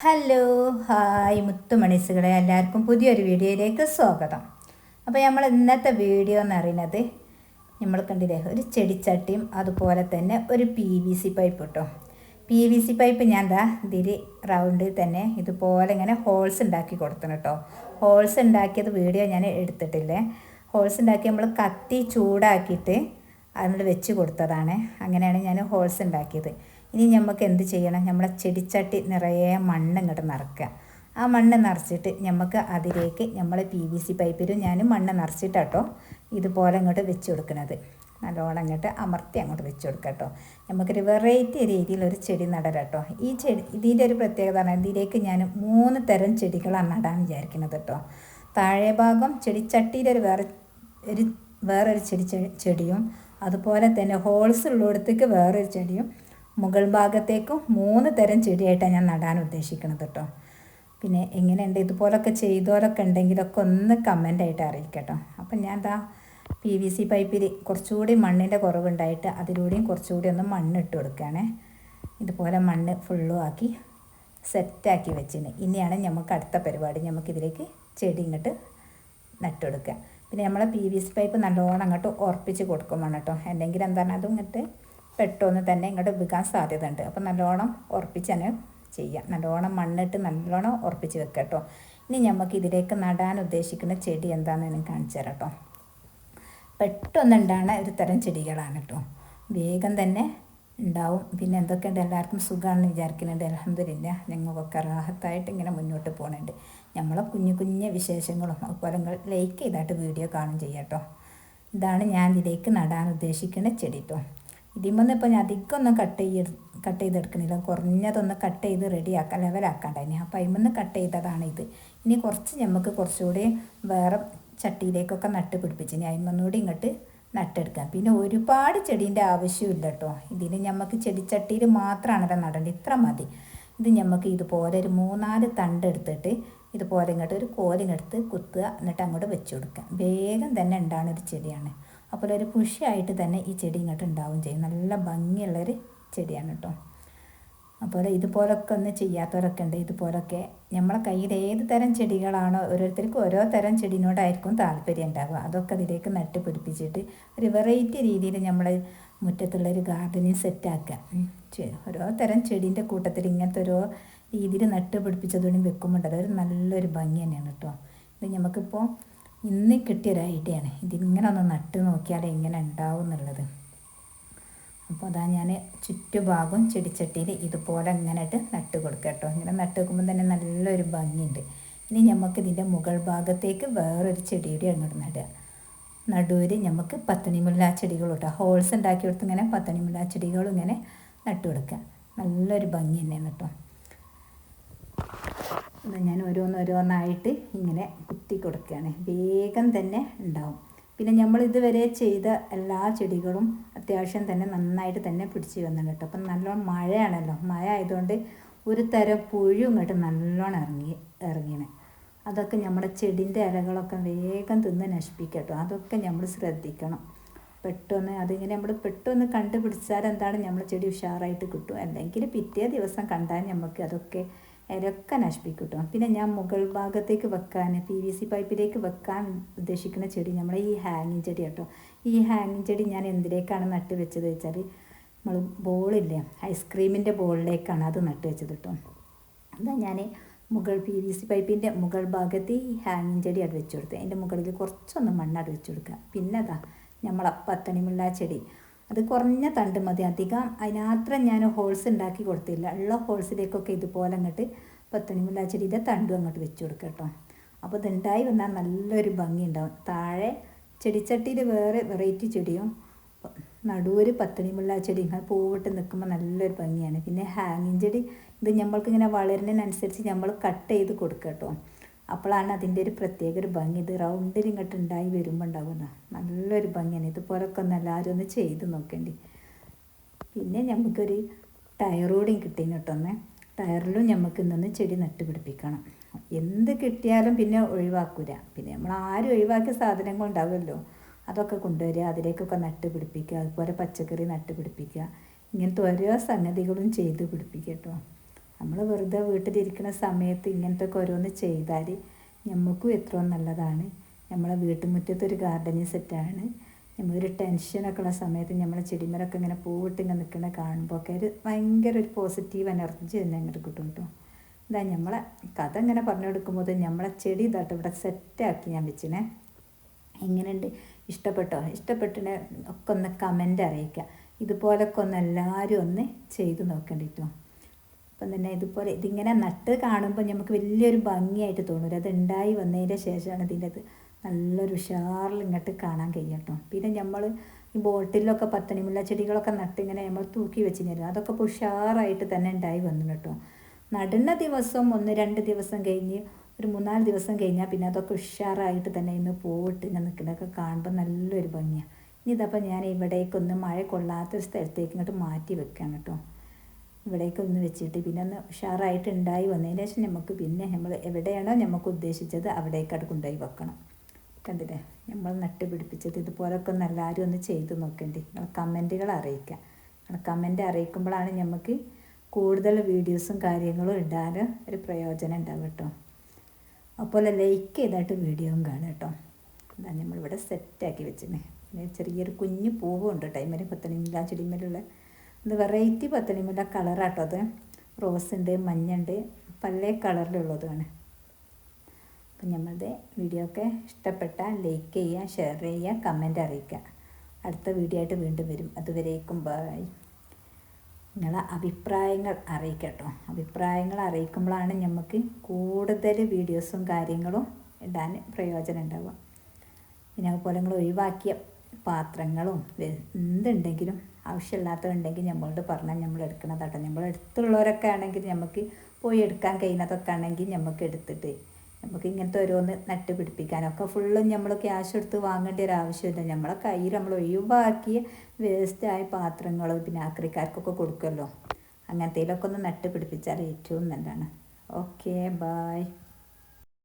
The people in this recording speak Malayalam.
ഹലോ ഹായ് മുത്തുമണിസുകളെ എല്ലാവർക്കും പുതിയൊരു വീഡിയോയിലേക്ക് സ്വാഗതം. അപ്പോൾ നമ്മൾ ഇന്നത്തെ വീഡിയോ എന്ന് പറയുന്നത് നമ്മൾ കണ്ടില്ലേ ഒരു ചെടിച്ചട്ടിയും അതുപോലെ തന്നെ ഒരു PVC പൈപ്പ് കേട്ടോ. PVC പൈപ്പ് ഞാൻ എന്താ ഇതിൽ റൗണ്ടിൽ തന്നെ ഇതുപോലെ ഇങ്ങനെ ഹോൾസ് ഉണ്ടാക്കി കൊടുക്കണം കേട്ടോ. ഹോൾസ് ഉണ്ടാക്കിയത് വീഡിയോ ഞാൻ എടുത്തിട്ടില്ലേ. ഹോൾസ് ഉണ്ടാക്കി നമ്മൾ കത്തി ചൂടാക്കിയിട്ട് അതിൽ വെച്ച് കൊടുത്തതാണ്. അങ്ങനെയാണ് ഞാൻ ഹോൾസ് ഉണ്ടാക്കിയത്. ഇനി നമുക്ക് എന്ത് ചെയ്യണം, നമ്മളെ ചെടിച്ചട്ടി നിറയെ മണ്ണ് ഇങ്ങോട്ട് നിറക്കുക. ആ മണ്ണ് നിറച്ചിട്ട് നമുക്ക് അതിലേക്ക് നമ്മൾ PVC പൈപ്പിലും ഞാൻ മണ്ണ് നിറച്ചിട്ടാട്ടോ ഇതുപോലെ ഇങ്ങോട്ട് വെച്ച് കൊടുക്കുന്നത്. നല്ലോണം ഇങ്ങോട്ട് അമർത്തി അങ്ങോട്ട് വെച്ച് കൊടുക്കുക കേട്ടോ. നമുക്കൊരു വെറൈറ്റി രീതിയിലൊരു ചെടി നടരാട്ടോ. ഈ ചെടി ഇതിൻ്റെ ഒരു പ്രത്യേകത ആണ്, ഇതിലേക്ക് ഞാൻ 3 തരം ചെടികളാണ് നടാൻ വിചാരിക്കുന്നത് കേട്ടോ. താഴെ ഭാഗം ചെടിച്ചട്ടിയിലൊരു വേറൊരു ചെടിയും അതുപോലെ തന്നെ ഹോൾസ് ഉള്ളിടത്തേക്ക് വേറൊരു ചെടിയും മുകൾ ഭാഗത്തേക്കും 3 തരം ചെടിയായിട്ടാണ് ഞാൻ നടാൻ ഉദ്ദേശിക്കുന്നത് കേട്ടോ. പിന്നെ എങ്ങനെയുണ്ട്, ഇതുപോലൊക്കെ ചെയ്തോരൊക്കെ ഉണ്ടെങ്കിലൊക്കെ ഒന്ന് കമൻ്റായിട്ട് അറിയിക്കട്ടോ. അപ്പം ഞാൻ PVC പൈപ്പിൽ കുറച്ചുകൂടി മണ്ണിൻ്റെ കുറവുണ്ടായിട്ട് അതിലൂടെയും കുറച്ചുകൂടി ഒന്ന് മണ്ണിട്ട് കൊടുക്കുകയാണേ. ഇതുപോലെ മണ്ണ് ഫുള്ളും ആക്കി സെറ്റാക്കി വെച്ചിന്. ഇനിയാണ് നമുക്ക് അടുത്ത പരിപാടി, നമുക്കിതിലേക്ക് ചെടി ഇങ്ങോട്ട് നട്ടുകൊടുക്കുക. പിന്നെ നമ്മളെ PVC പൈപ്പ് നല്ലോണം അങ്ങോട്ട് ഉറപ്പിച്ച് കൊടുക്കും വേണം കേട്ടോ. അല്ലെങ്കിൽ എന്താണ് അതും ഇങ്ങോട്ട് പെട്ടെന്ന് തന്നെ ഇങ്ങോട്ട് വിൽക്കാൻ സാധ്യത ഉണ്ട്. അപ്പം നല്ലോണം ഉറപ്പിച്ച് തന്നെ ചെയ്യാം. നല്ലോണം മണ്ണിട്ട് നല്ലോണം ഉറപ്പിച്ച് വെക്കാം കേട്ടോ. ഇനി നമുക്ക് ഇതിലേക്ക് നടാൻ ഉദ്ദേശിക്കുന്ന ചെടി എന്താണെന്ന് എനിക്ക് കാണിച്ചു തരാം കേട്ടോ. പെട്ടെന്നുണ്ടാകുന്ന ഒരു തരം ചെടികളാണ് കേട്ടോ. വേഗം തന്നെ ഉണ്ടാവും. പിന്നെ എന്തൊക്കെയുണ്ട്, എല്ലാവർക്കും സുഖമാണെന്ന് വിചാരിക്കുന്നുണ്ട്. അൽഹംദുലില്ലാ ഞങ്ങൾക്കൊക്കെ റാഹത്തായിട്ട് ഇങ്ങനെ മുന്നോട്ട് പോകുന്നുണ്ട്. നമ്മളെ കുഞ്ഞു വിശേഷങ്ങളും അതുപോലെ നിങ്ങൾ ലൈക്ക് ചെയ്തായിട്ട് വീഡിയോ കാണും ചെയ്യാം കേട്ടോ. ഇതാണ് ഞാൻ ഇതിലേക്ക് നടാൻ ഉദ്ദേശിക്കുന്ന ചെടി കേട്ടോ. ഇതിമൊന്നും ഇപ്പോൾ ഞാൻ അധികം ഒന്നും കട്ട് ചെയ്തെടുക്കണില്ല. കുറഞ്ഞതൊന്ന് കട്ട് ചെയ്ത് റെഡിയാക്കാൻ ലെവലാക്കാണ്ടായിന്. അപ്പോൾ അതിമൊന്ന് കട്ട് ചെയ്തതാണ് ഇത്. ഇനി കുറച്ചുകൂടി വേറെ ചട്ടിയിലേക്കൊക്കെ നട്ട് പിടിപ്പിച്ചിന്. അതിമൊന്നുകൂടി ഇങ്ങോട്ട് നട്ടെടുക്കാം. പിന്നെ ഒരുപാട് ചെടീൻ്റെ ആവശ്യമില്ല കേട്ടോ. ഇതിന് നമുക്ക് ചെടിച്ചട്ടിയിൽ മാത്രമാണല്ലോ നടേണ്ടത്, ഇത്ര മതി. ഇത് നമുക്ക് ഇതുപോലെ ഒരു 3-4 തണ്ട് എടുത്തിട്ട് ഇതുപോലെ ഇങ്ങോട്ട് ഒരു കോലിങ്ങെടുത്ത് കുത്തുക, എന്നിട്ട് അങ്ങോട്ട് വെച്ച് കൊടുക്കുക. വേഗം തന്നെ ഉണ്ടാകുന്ന ഒരു ചെടിയാണ്. അപ്പോൾ ഒരു പുഷ്യായിട്ട് തന്നെ ഈ ചെടി ഇങ്ങോട്ട് ഉണ്ടാവുകയും ചെയ്യും. നല്ല ഭംഗിയുള്ളൊരു ചെടിയാണ് കേട്ടോ. അപ്പോൾ ഇതുപോലൊക്കെ ഒന്ന് ചെയ്യാത്തവരൊക്കെ ഉണ്ട്. ഇതുപോലൊക്കെ നമ്മളെ കയ്യിൽ ഏത് തരം ചെടികളാണോ, ഓരോരുത്തർക്കും ഓരോ തരം ചെടിനോടായിരിക്കും താല്പര്യം ഉണ്ടാവുക. അതൊക്കെ അതിലേക്ക് നട്ട് പിടിപ്പിച്ചിട്ട് ഒരു വെറൈറ്റി രീതിയിൽ നമ്മൾ മുറ്റത്തുള്ളൊരു ഗാർഡനിങ് സെറ്റാക്കുക. ഓരോ തരം ചെടീൻ്റെ കൂട്ടത്തിൽ ഇങ്ങനത്തെ ഓരോ രീതിയിൽ നട്ട് പിടിപ്പിച്ചതുകൊണ്ടും വെക്കുമ്പോൾ അതൊരു നല്ലൊരു ഭംഗി തന്നെയാണ് കേട്ടോ. ഇത് നമുക്കിപ്പോൾ ഇന്ന് കിട്ടിയൊരു ഐഡിയ ആണ്. ഇതിങ്ങനെ ഒന്ന് നട്ട് നോക്കിയാൽ എങ്ങനെ ഉണ്ടാവും എന്നുള്ളത്. അപ്പോൾ അതാ ഞാൻ ചുറ്റുഭാഗം ചെടിച്ചട്ടിയിൽ ഇതുപോലെ ഇങ്ങനെ നട്ട് കൊടുക്കുക കേട്ടോ. ഇങ്ങനെ നട്ട് വെക്കുമ്പോൾ തന്നെ നല്ലൊരു ഭംഗിയുണ്ട്. ഇനി നമുക്ക് ഇതിൻ്റെ മുകൾ ഭാഗത്തേക്ക് വേറൊരു ചെടിയുടെ അങ്ങോട്ട് നടുക. നടുവിൽ നമുക്ക് പത്തണിമുല്ല ചെടികൾ കേട്ടോ. ഹോൾസ് ഉണ്ടാക്കി കൊടുത്ത് ഇങ്ങനെ പത്തണിമുല്ല ചെടികളും ഇങ്ങനെ നട്ട് കൊടുക്കുക. നല്ലൊരു ഭംഗി തന്നെയാണ് കേട്ടോ. ഞാൻ ഓരോന്നായിട്ട് ഇങ്ങനെ കുത്തി കൊടുക്കുകയാണ്. വേഗം തന്നെ ഉണ്ടാവും. പിന്നെ നമ്മൾ ഇതുവരെ ചെയ്ത എല്ലാ ചെടികളും അത്യാവശ്യം തന്നെ നന്നായിട്ട് തന്നെ പിടിച്ച് വന്നിട്ടുണ്ട് കേട്ടോ. അപ്പം നല്ലോണം മഴയാണല്ലോ. മഴ ആയതുകൊണ്ട് ഒരു തരം പുഴു ഇങ്ങോട്ട് നല്ലോണം ഇറങ്ങിയാണ്. അതൊക്കെ നമ്മുടെ ചെടിൻ്റെ ഇലകളൊക്കെ വേഗം തിന്ന് നശിപ്പിക്കുക കേട്ടോ. അതൊക്കെ നമ്മൾ ശ്രദ്ധിക്കണം. അതിങ്ങനെ നമ്മൾ പെട്ടെന്ന് കണ്ടുപിടിച്ചാൽ എന്താണ്, നമ്മൾ ചെടി ഉഷാറായിട്ട് കിട്ടും. അല്ലെങ്കിൽ പിറ്റേ ദിവസം കണ്ടാൽ നമുക്ക് അതൊക്കെ ഇലയൊക്കെ നശിപ്പിക്കും കേട്ടോ. പിന്നെ ഞാൻ മുകൾ ഭാഗത്തേക്ക് വെക്കാൻ PVC പൈപ്പിലേക്ക് വെക്കാൻ ഉദ്ദേശിക്കുന്ന ചെടി നമ്മളെ ഈ ഹാങ്ങിങ് ചെടി കേട്ടോ. ഈ ഹാങ്ങിങ് ചെടി ഞാൻ എന്തിലേക്കാണ് നട്ട് വെച്ചത് വെച്ചാൽ, നമ്മൾ ബോളില്ലേ, ഐസ്ക്രീമിൻ്റെ ബോളിലേക്കാണ് അത് നട്ട് വെച്ചത് കേട്ടോ. അതാ ഞാൻ PVC പൈപ്പിൻ്റെ മുകൾ ഭാഗത്ത് ഈ ഹാങ്ങിങ് ചെടി അത് വെച്ച് കൊടുത്ത് അതിൻ്റെ മുകളിൽ കുറച്ചൊന്ന് മണ്ണാട് വെച്ച് കൊടുക്കുക. പിന്നെ അതാ നമ്മളെ പത്തണിമുല്ല ചെടി, അത് കുറഞ്ഞ തണ്ട് മതി, അധികം അതിനകത്ത് ഞാൻ ഹോൾസ് ഉണ്ടാക്കി കൊടുത്തില്ല. ഉള്ള ഹോൾസിലേക്കൊക്കെ ഇതുപോലെ അങ്ങോട്ട് പത്തണിമുല്ല ചെടിയുടെ തണ്ടും അങ്ങോട്ട് വെച്ച് കൊടുക്കുക കേട്ടോ. അപ്പോൾ ഇതുണ്ടായി വന്നാൽ നല്ലൊരു ഭംഗി ഉണ്ടാവും. താഴെ ചെടിച്ചട്ടിയിൽ വേറെ വെറൈറ്റി ചെടിയും നടുവൊരു പത്തണിമുല്ല ചെടി ഇങ്ങനെ പൂവിട്ട് നിൽക്കുമ്പോൾ നല്ലൊരു ഭംഗിയാണ്. പിന്നെ ഹാങ്ങിങ് ചെടി ഇത് നമ്മൾക്കിങ്ങനെ വളരുന്നതിനനുസരിച്ച് നമ്മൾ കട്ട് ചെയ്ത് കൊടുക്കുക കേട്ടോ. അപ്പോഴാണ് അതിൻ്റെ ഒരു പ്രത്യേക ഒരു ഭംഗി. ഇത് റൗണ്ടിൽ ഇങ്ങോട്ട് ഉണ്ടായി വരുമ്പോൾ ഉണ്ടാകുന്ന നല്ലൊരു ഭംഗിയാണ്. ഇതുപോലൊക്കെ ഒന്ന് എല്ലാവരും ഒന്ന് ചെയ്ത് നോക്കേണ്ടി. പിന്നെ നമുക്കൊരു ടയറോടെയും കിട്ടീന് കേട്ടോന്ന്. ടയറിലും നമുക്ക് ഇന്നൊന്ന് ചെടി നട്ട് പിടിപ്പിക്കണം. എന്ത് കിട്ടിയാലും പിന്നെ ഒഴിവാക്കൂല. പിന്നെ നമ്മൾ ആരും ഒഴിവാക്കിയ സാധനങ്ങൾ ഉണ്ടാവുമല്ലോ, അതൊക്കെ കൊണ്ടുവരിക, അതിലേക്കൊക്കെ നട്ട് പിടിപ്പിക്കുക. അതുപോലെ പച്ചക്കറി നട്ട് പിടിപ്പിക്കുക. ഇങ്ങനത്തെ ഓരോ സംഗതികളും ചെയ്ത് പിടിപ്പിക്കുക കേട്ടോ. നമ്മൾ വെറുതെ വീട്ടിലിരിക്കുന്ന സമയത്ത് ഇങ്ങനത്തെ ഒക്കെ ഓരോന്ന് ചെയ്താൽ നമുക്കും എത്രയോ നല്ലതാണ്. നമ്മളെ വീട്ടുമുറ്റത്തൊരു ഗാർഡനിങ് സെറ്റാണ്. നമ്മളൊരു ടെൻഷനൊക്കെ ഉള്ള സമയത്ത് നമ്മളെ ചെടിമരൊക്കെ ഇങ്ങനെ പൂവിട്ട് ഇങ്ങനെ നിൽക്കുന്ന കാണുമ്പോൾ ഒക്കെ ഒരു ഭയങ്കര ഒരു പോസിറ്റീവ് എനർജി തന്നെ അങ്ങോട്ട് കിട്ടും കേട്ടോ. ഇതാ നമ്മളെ കഥ ഇങ്ങനെ പറഞ്ഞു കൊടുക്കുമ്പോൾ നമ്മളെ ചെടി ഇതാട്ടോ ഇവിടെ സെറ്റാക്കി ഞാൻ വെച്ചിനെ. എങ്ങനെയുണ്ട്, ഇഷ്ടപ്പെട്ടോ? ഇഷ്ടപ്പെട്ടിനെ ഒക്കെ ഒന്ന് കമൻ്റ് അറിയിക്കുക. ഇതുപോലൊക്കെ ഒന്ന് എല്ലാവരും ഒന്ന് ചെയ്ത് നോക്കേണ്ടിട്ടോ. അപ്പം തന്നെ ഇതുപോലെ ഇതിങ്ങനെ നട്ട് കാണുമ്പോൾ നമുക്ക് വലിയൊരു ഭംഗിയായിട്ട് തോന്നും. അത് ഉണ്ടായി വന്നതിൻ്റെ ശേഷമാണ് ഇതിൻ്റെ അത് നല്ലൊരു ഉഷാറിൽ ഇങ്ങോട്ട് കാണാൻ കഴിയട്ടോ. പിന്നെ നമ്മൾ ഈ ബോട്ടിലൊക്കെ പത്തണിമുല്ല ചെടികളൊക്കെ നട്ട് ഇങ്ങനെ നമ്മൾ തൂക്കി വെച്ചിരുന്നു. അതൊക്കെ ഇപ്പോൾ ഉഷാറായിട്ട് തന്നെ ഉണ്ടായി വന്നു കേട്ടോ. നടുന്ന ദിവസം 1-2 ദിവസം കഴിഞ്ഞ് ഒരു 3-4 ദിവസം കഴിഞ്ഞാൽ പിന്നെ അതൊക്കെ ഉഷാറായിട്ട് തന്നെ ഇന്ന് പോയിട്ട് ഇങ്ങനെ നിൽക്കുന്നതൊക്കെ കാണുമ്പോൾ നല്ലൊരു ഭംഗിയാണ്. ഇനി ഇതപ്പോൾ ഞാൻ ഇവിടേക്കൊന്ന് മഴ കൊള്ളാത്തൊരു സ്ഥലത്തേക്ക് ഇങ്ങോട്ട് മാറ്റി വെക്കുകയാണ് കേട്ടോ. ഇവിടേക്കൊന്ന് വെച്ചിട്ട് പിന്നെ ഒന്ന് ഉഷാറായിട്ട് ഉണ്ടായി വന്നതിന് ശേഷം നമുക്ക് പിന്നെ നമ്മൾ എവിടെയാണോ നമുക്ക് ഉദ്ദേശിച്ചത് അവിടേക്ക് കൊണ്ടുപോയി വെക്കണം. കണ്ടില്ലേ, നമ്മൾ നട്ട് പിടിപ്പിച്ചത്. ഇതുപോലൊക്കെ ഒന്ന് എല്ലാവരും ഒന്ന് ചെയ്ത് നോക്കേണ്ടി. നിങ്ങൾ കമൻറ്റുകൾ അറിയിക്കുക. നിങ്ങൾ കമൻറ്റ് അറിയിക്കുമ്പോഴാണ് നമുക്ക് കൂടുതൽ വീഡിയോസും കാര്യങ്ങളും ഇടാൻ ഒരു പ്രയോജനം ഉണ്ടാവും കേട്ടോ. അതുപോലെ ലൈക്ക് ചെയ്തിട്ട് വീഡിയോയും കാണുക കേട്ടോ. അതാണ് നമ്മളിവിടെ സെറ്റാക്കി വെച്ചിരുന്നത്. പിന്നെ ചെറിയൊരു കുഞ്ഞ് പൂവും ഉണ്ട് ടൈമിൽ പത്തണിമുല്ല ചെടിമേലുള്ള. ഇത് വെറൈറ്റി പത്തണിമുല്ല കളറാട്ടോ. അത് റോസ് ഉണ്ട്, മഞ്ഞുണ്ട്, പല കളറിലുള്ളതുമാണ്. അപ്പം നമ്മളുടെ വീഡിയോ ഒക്കെ ഇഷ്ടപ്പെട്ടാൽ ലൈക്ക് ചെയ്യുക, ഷെയർ ചെയ്യുക, കമൻറ്റ് അറിയിക്കുക. അടുത്ത വീഡിയോ ആയിട്ട് വീണ്ടും വരും. അതുവരേക്കും ബൈ. നിങ്ങളെ അഭിപ്രായങ്ങൾ അറിയിക്കട്ടോ. അഭിപ്രായങ്ങൾ അറിയിക്കുമ്പോഴാണ് നമുക്ക് കൂടുതൽ വീഡിയോസും കാര്യങ്ങളും ഇടാൻ പ്രയോജനം ഉണ്ടാവുക. പിന്നെ അതുപോലെ നിങ്ങൾ ഒഴിവാക്കിയ പാത്രങ്ങളും എന്തുണ്ടെങ്കിലും ആവശ്യമില്ലാത്തതുണ്ടെങ്കിൽ നമ്മളോട് പറഞ്ഞാൽ നമ്മൾ എടുക്കണതാട്ടോ. നമ്മൾ അടുത്തുള്ളവരൊക്കെ ആണെങ്കിൽ നമുക്ക് പോയി എടുക്കാൻ കഴിയുന്നതൊക്കെ ആണെങ്കിൽ നമുക്ക് എടുത്തിട്ട് നമുക്ക് ഇങ്ങനത്തെ ഓരോന്ന് നട്ട് പിടിപ്പിക്കാനൊക്കെ ഫുള്ളും നമ്മൾ ക്യാഷ് എടുത്ത് വാങ്ങേണ്ട ഒരു ആവശ്യമില്ല. നമ്മളെ കയ്യിൽ നമ്മൾ ഒഴിവാക്കിയ വേസ്റ്റായ പാത്രങ്ങൾ പിന്നെ ആക്രിക്കാർക്കൊക്കെ കൊടുക്കുമല്ലോ, അങ്ങനത്തേലൊക്കെ ഒന്ന് നട്ട് പിടിപ്പിച്ചാൽ ഏറ്റവും നല്ലതാണ്. Okay, bye.